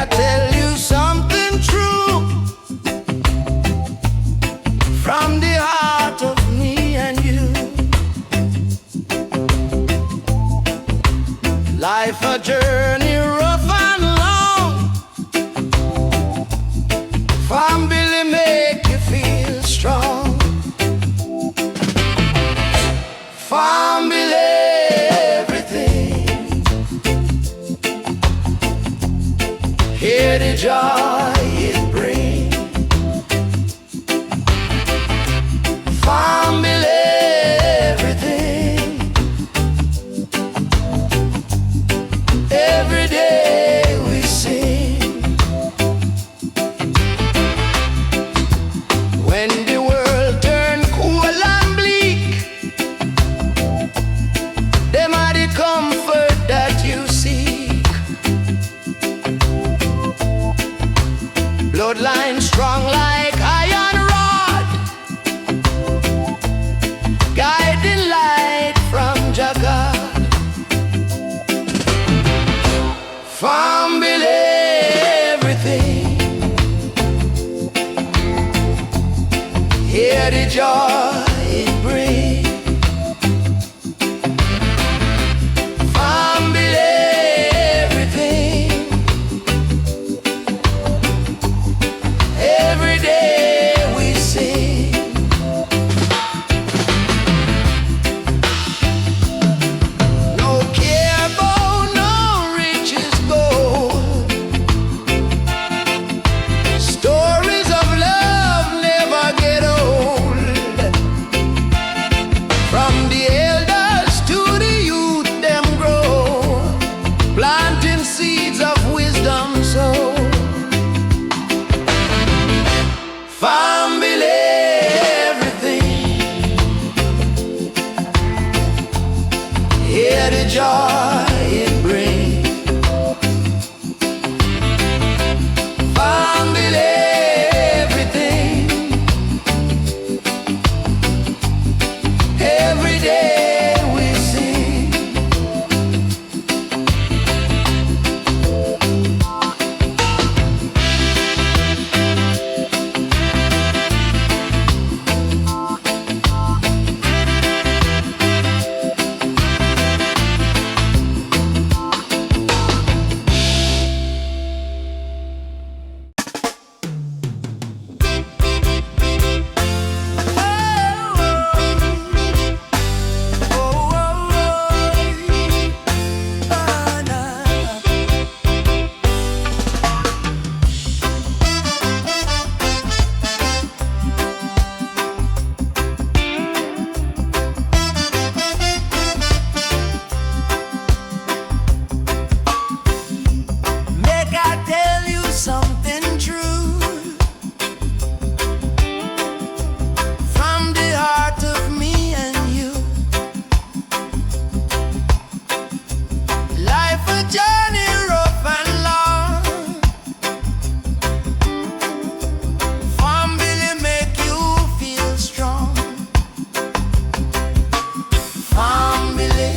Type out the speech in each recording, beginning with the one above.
I tell you something true from the heart of me and you? Life a journey rough and long. Family make you feel strong. Family everything. Hear the joy it brings. Family everything. Every day we sing. When the world turn cool and bleak, them are the comfort that you seek. Bloodline strong like iron rod, guiding light from Jagat. Family everything. Hear the joy it brings. Family everything. Every day we sing. No care about no riches gold. Stories of love never get old. From the elders to the youth, them grow, planting seeds of wisdom sow. Family everything. Hear the joy it brings. Family everything. Every day we sing. Make I tell you something true from the heart of me and you. Life a journey rough and long. Family make you feel strong. Family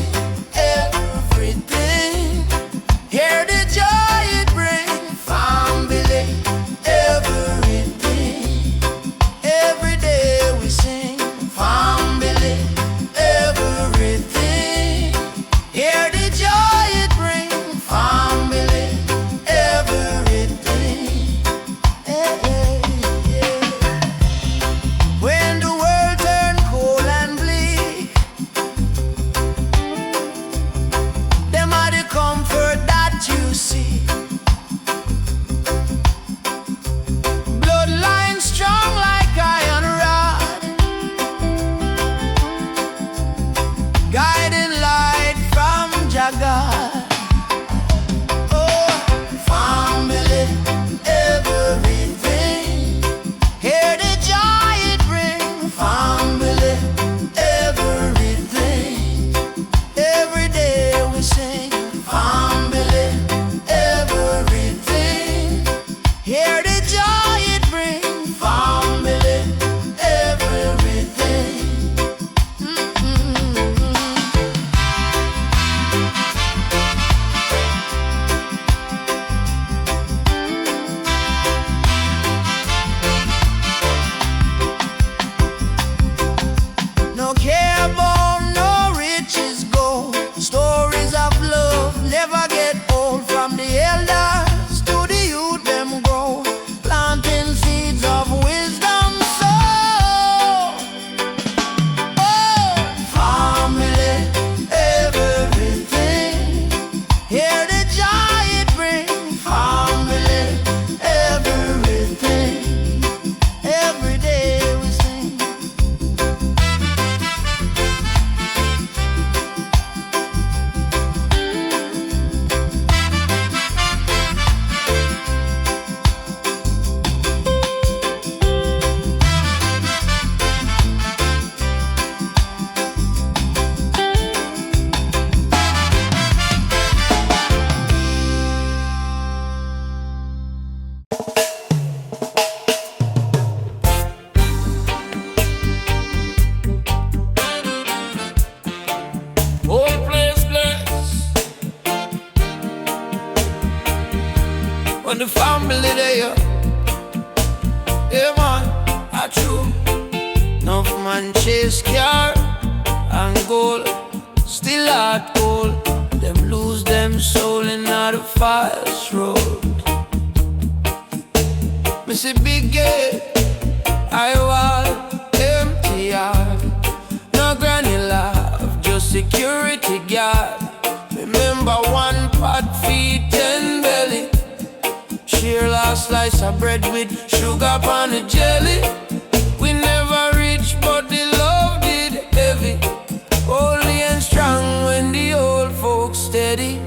everything. Hear the joy it brings. Family everything. Every day we sing. Family everything. Hear the joy it brings. Family everything. Hey, hey, yeah. When the world turn cold and bleak, them are the comfort that you see. Bloodline strong like iron rod, guiding light from Jagat. Oh, family everything. Hear the joy it brings. Family everything. Every day we sing. Family everything. Hear the joy it brings. Family everything. when the family there. Yeah man, I true. Enough man chase car and gold, still hard cold. Them lose them soul in the fast road. Me see big gate, I want empty yard. No granny love, just security guard. Remember one pot feed, 10 belly. Share last slice of bread with sugar on the jelly. We never reach, but the love did heavy. Holy and strong when the old folks steady.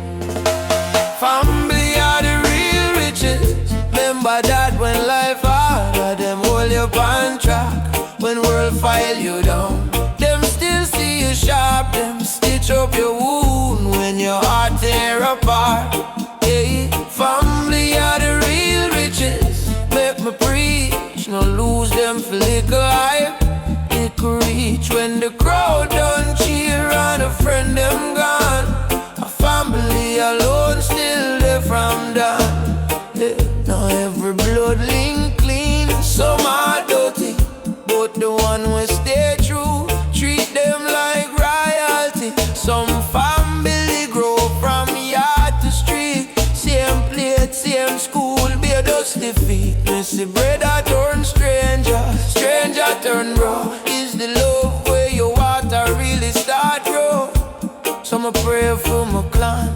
Family are the real riches. Remember that when life hard, them hold you on track. When world file you down, them still see you sharp. Them stitch up your wound when your heart tear apart. Yeah, family are the real riches. Make me preach, no lose them for liquor hype. Liquor reach when the crowd done cheer and a friend them gone. A family alone still there from dawn. Yeah. Now every blood link clean, some are dirty, but the one we stay true, treat them like royalty. Some family grow from yard to street. Same plate, same school, be a dusty feet. Missy brother turn stranger, stranger turn bro. Is the love where your water really start grow? So I pray for my clan,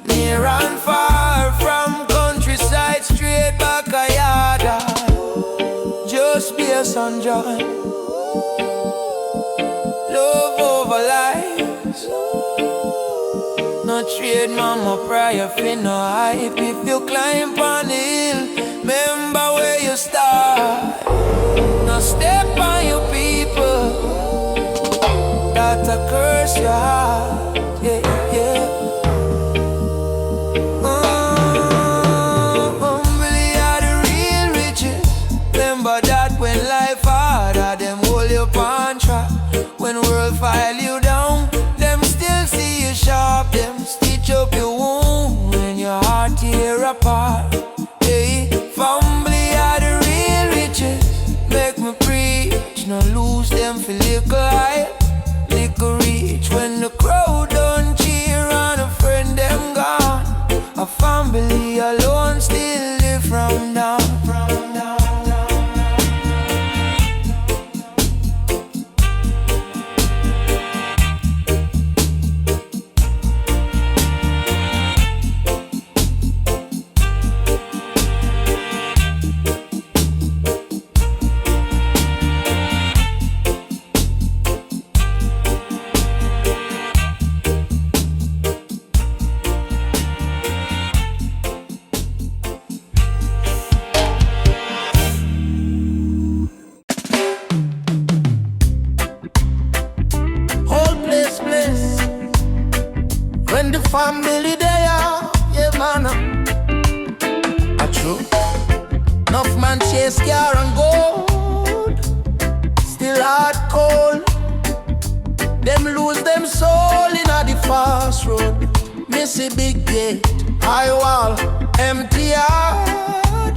near and far, from countryside straight back a yard. Just be a sunjoy, love over lies. No trade mama prior for no hype. If you climb on the hill, remember where you start. No step on your people, that a curse your heart. Yeah, yeah. Humbly are the real riches. Remember that when life harder, them hold you on track. When world file you down, them still see you sharp. Them stitch up your wound when your heart tear apart. Hey, family are the real riches. Make me preach, no lose them for liquor hype. Liquor reach when the crowd done cheer and a friend them gone. A family alone still live from down. Family there, yeah man. A true. Enough man chase car and gold, still hard cold. Them lose them soul in the fast road. Missy big gate, high wall, empty yard.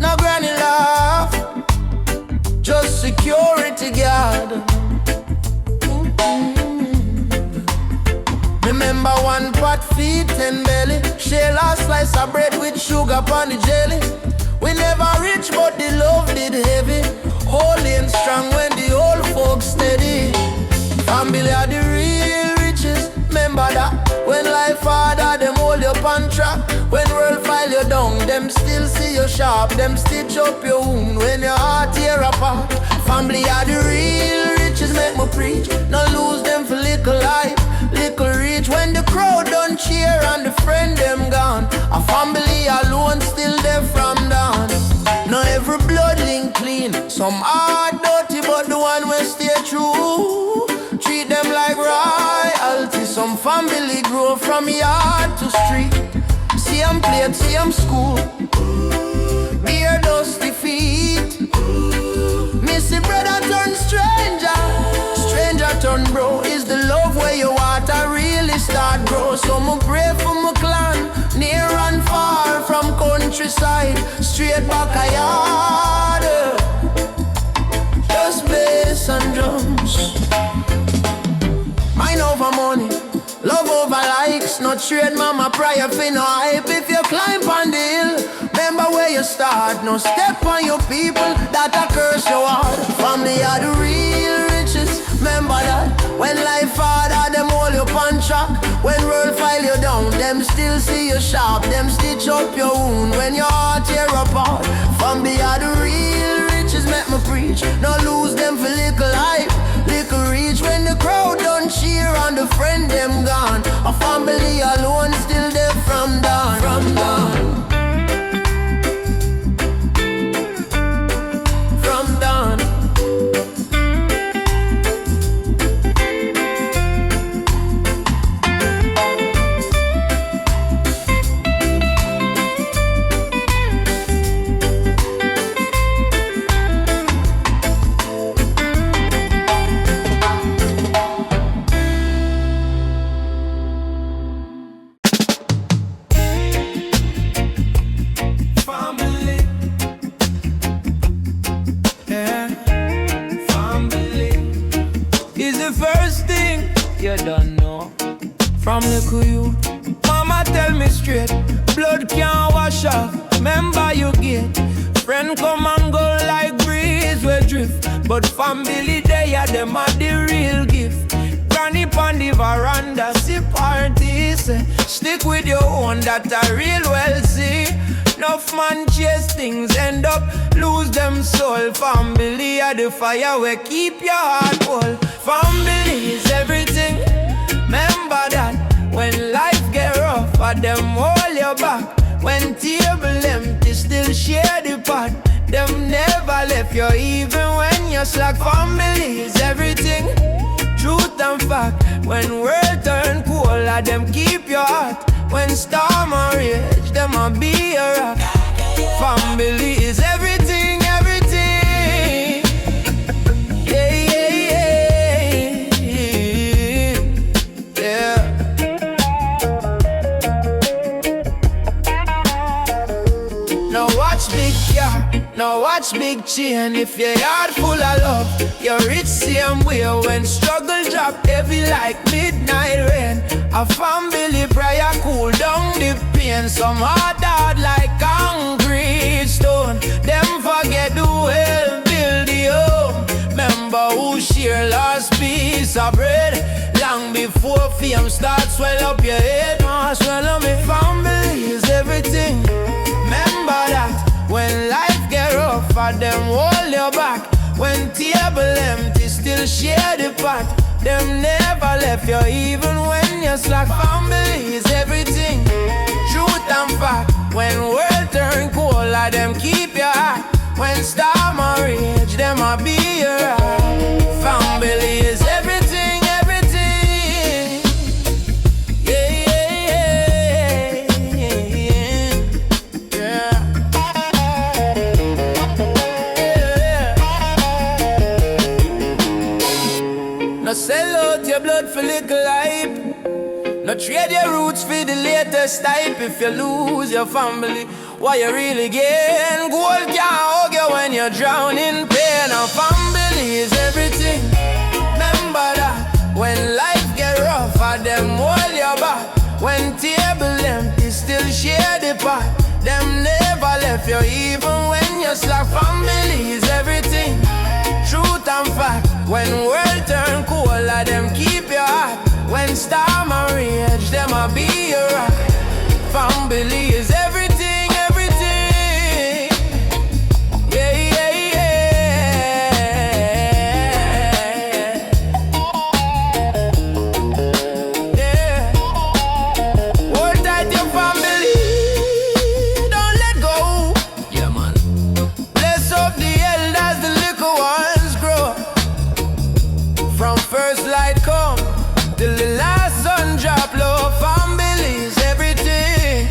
No granny laugh, just security guard. Remember one pot feed, 10 belly. Share last slice of bread with sugar on the jelly. We never rich, but the love did heavy. Holy and strong when the old folks steady. Family are the real riches. Remember that when life harder, them hold you on track. When world file you down, them still see you sharp. Them stitch up your wound when your heart tear apart. Family are the real riches. Make me preach, no lose them for little life. Little reach when the crowd done cheer and the friend them gone. A family alone still there from down. Now every blood link clean, some are dirty, but the one will stay true. Treat them like royalty. Some family grow from yard to street. Same plate, same school. Beer dusty feet. Missy brother turn stranger, stranger turn bro. Is the love where your water really start grow? So me pray for my clan, near and far, from country countryside, straight back a yard. Just bass and drums. Mind over money, love over likes. No trade mama prior for no hype. If you climb on the hill, remember where you start. No step on your people, that a curse your heart. Family are the real riches, remember that. When life hard, them hold you on track. When world file you down, them still see you sharp. Them stitch up your wound when your heart tear apart. Family are the real riches, make me preach. No lose them for little hype, little reach. When the crowd don't cheer and the friend them gone, a family alone still there from dawn. From dawn. From little you, mama tell me straight, blood can't wash off, remember you get. Friend come and go like breeze we drift, but family they are them are the real gift. Granny pon the veranda, see parties, stick with your own that I real well see. Enough man chase things, end up lose them soul. Family are the fire we keep your heart whole. Family is everything, remember that. When life get rough, I them hold your back. When table empty, still share the pot. Them never left you even when you're slack. Family is everything, truth and fact. When world turn cold, I them keep your heart. When storm or rage, them a be a rock. Family is everything, everything. Yeah, yeah, yeah, yeah. Now watch big car, now watch big chain. If your heart full of love, you're rich same way. When struggle drop heavy like midnight rain, a family prayer cool down the pain. Some heart hard like concrete stone. Them forget the well, build the home. Remember who share last piece of bread. Long before fame starts swell up your head. Swell up me. Family is everything, remember that. When life get rough, I them hold your back. When table empty, still share the pot. Them never left you even when you're slack. Family is everything, truth and fact. When world turn cold, I them keep your heart. When storm or rage, them a be your rock. Family is everything, everything. Yeah, yeah, yeah, yeah. No sell out your blood for little hype. No trade your roots for the latest type. If you lose your family, what you really gain? Gold can't hug you when you're drowning in pain. Our family is everything, remember that. When life get rough, I them hold your back. When table empty, still share the pot. Them never left you even when you're slack. Family is everything, truth and fact. When world turn cold, I them keep your heart. When storm or rage, them a be your rock. Family is everything, everything. Yeah, yeah, yeah. Yeah. Hold tight your family, don't let go. Yeah, man. Bless up the elders, the little ones grow. From first light come till the last sun drop low. Family is everything,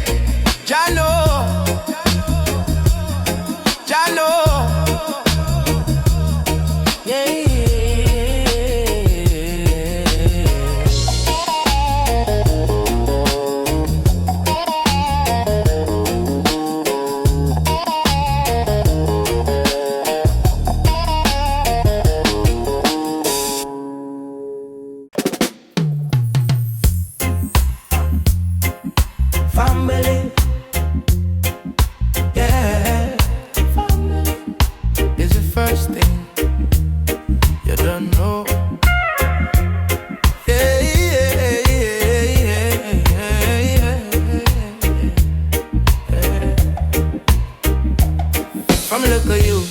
From look at you,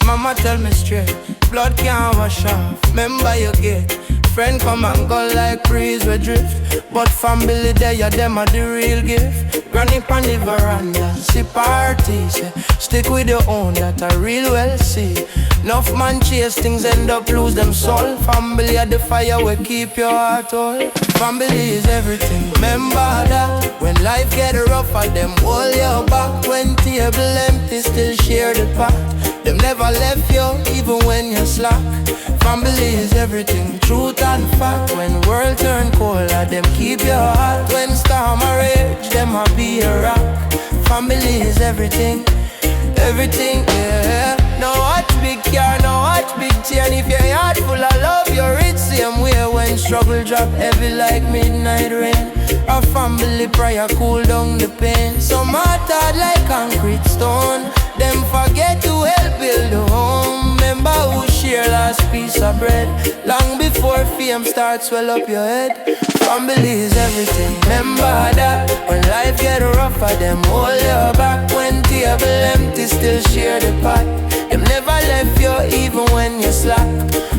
mama tell me straight, blood can't wash off, remember you get. Friend come and go like breeze we drift, but family there, yeah, them are the real gift. Granny pan the veranda, see parties, yeah. Stick with your own, that I real well see. Enough man chase things, end up lose them soul. Family at the fire, we keep your heart whole. Family is everything, remember that. When life get rougher, them hold your back. When table empty, still share the pot. Them never left you, even when you're slack. Family is everything, truth and fact. When world turn cold, them keep your heart. When storm a rage, them a be a rock. Family is everything, everything, yeah. No watch big car, no watch big chain. If your heart full of love, you're rich same way. When struggle drop heavy like midnight rain, a family prayer cool down the pain. Some heart hard like concrete stone, them forget to help build a home. Remember who share last piece of bread, long before fame starts swell up your head. Family is everything, remember that. When life get rougher, them hold your back. When table empty, still share the pot. Them never left you even when you slack.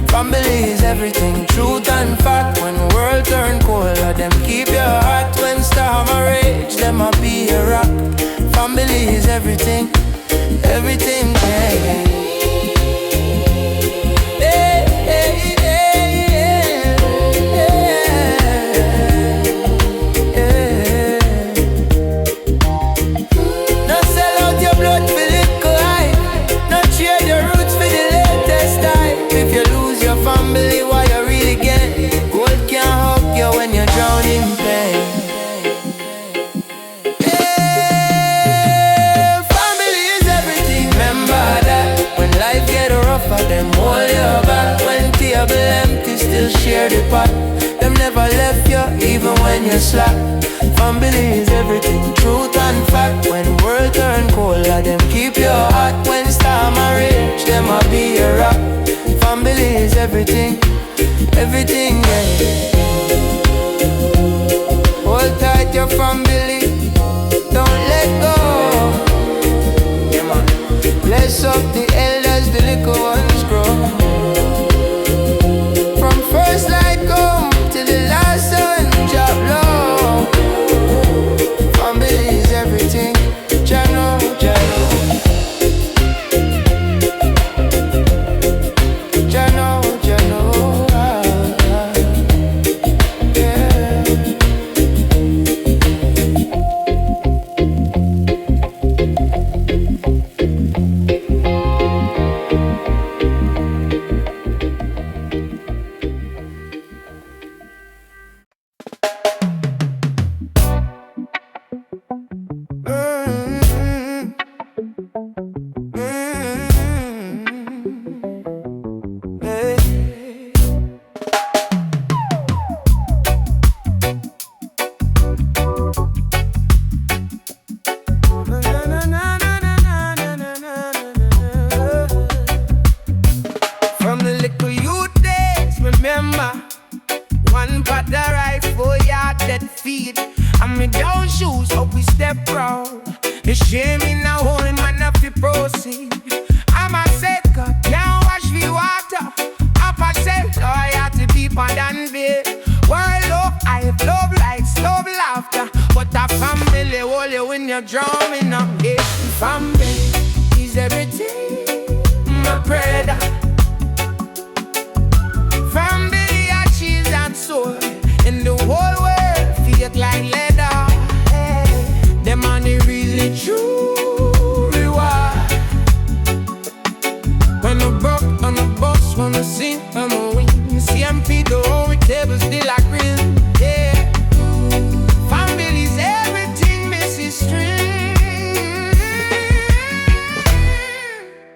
Family is everything, truth and fact. When world turn cold, them keep your heart. When storm a rage, them a be a rock. Family is everything, everything, yeah. Empty, still share the pot. Them never left you, even when you're slack. Family is everything, truth and fact. When world turn cold, them keep your heart. When storm a rage, them a be a rock. Family is everything, everything, yeah. Hold tight your family, don't let go. Yeah, man. Bless up the elders, the little ones grow. First light come till the last sun drop low. Family is everything, Jano, Jano. Jano, Jano, yeah.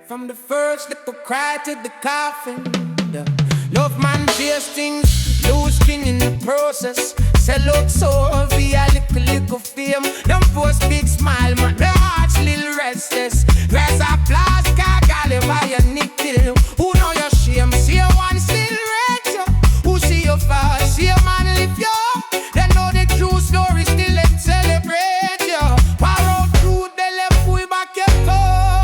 From the first little cry to the coffin, the love man chase things, lose king in the process. Sell out soul via little fame. Them post big smile, man, their hearts little restless. Rise applause, call him by your nick till. Who know your shame, see you one still rich. Who see you fall, see a man lift you. They know the true story, still let's celebrate you. Power out through the left, we back your toe.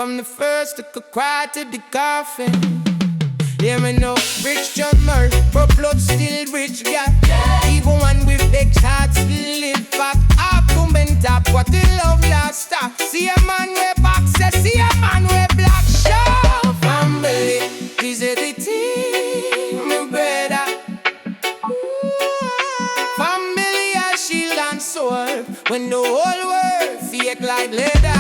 From the first to the cry to the coffin. Hear me now, rich drummer, but blood still rich got. Even one with big heart still live back. Up to men top, what the love last stop. See a man with boxes, see a man with black show. Family is everything, my brother. Family a shield and sword. When the whole world fake like leather,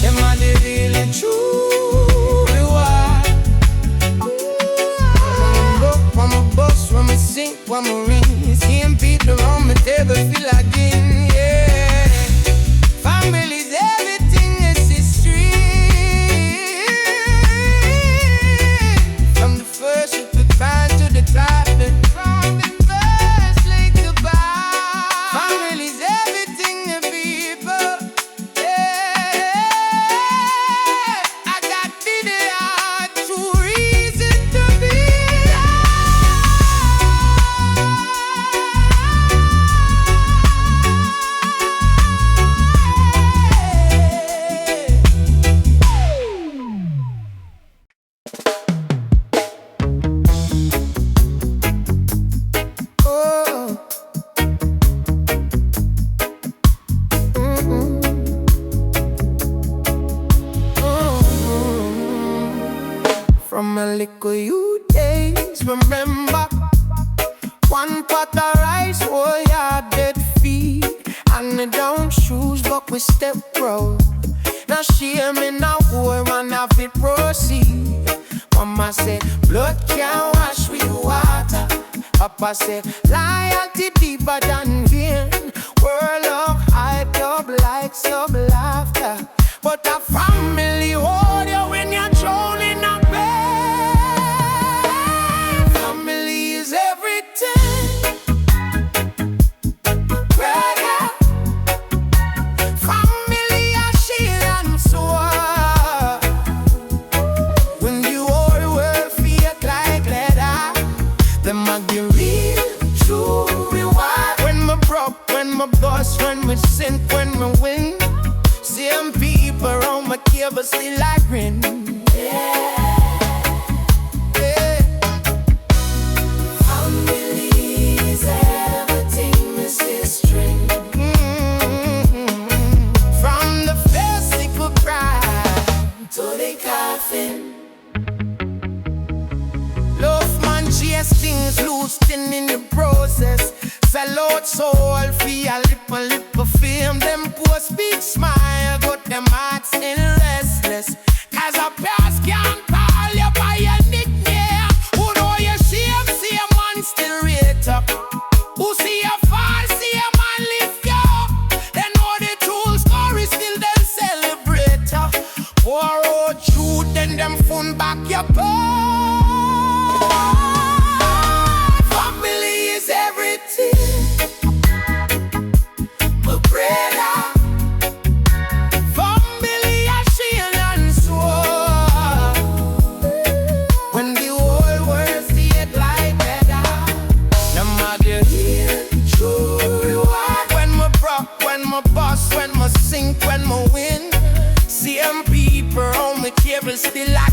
them are the really true reward. When my bust, when my sink, when my ring, seeing people around my table feel again, yeah. Family's everything, it's history. From the first to the time to the top, from the first lake to bar. Family's everything to people, yeah. I got the heart, true reason to be. From a little you days, remember one pot of rice, oh yeah, dead feet. And the down shoes, but we step bro. Now shame me now, boy, man, have it proceed. Mama said, blood can't wash with water. Papa said, loyalty deeper than vein. World of hype, dub like sub laughter. But a family hold you when you're drowning in a bed. Family is everything. Brother. Family a shield and sword. When the whole world feel like leather, them a give real true reward. When me broke, when me bust, when me sink, when me win. Same people around my cable still like grin. Yeah. Family is everything, is history. From the first little cry to the coffin. Love man chase things loose in the process. Sell out soul for a little fame. Them post big smile, got them hearts still restless. Cause a past can't call you by your nickname. Who know you see a man still rate up. Who see you fall, see a man lift you up. They know the true story, still them celebrate you. Pour out truth, then them phone back your part. Family is everything. My brother. Family a shield and sword. When the whole world see it like better, no matter here, true reward. When me broke, when me bust, when me sink, when me win. Same people on my cable still like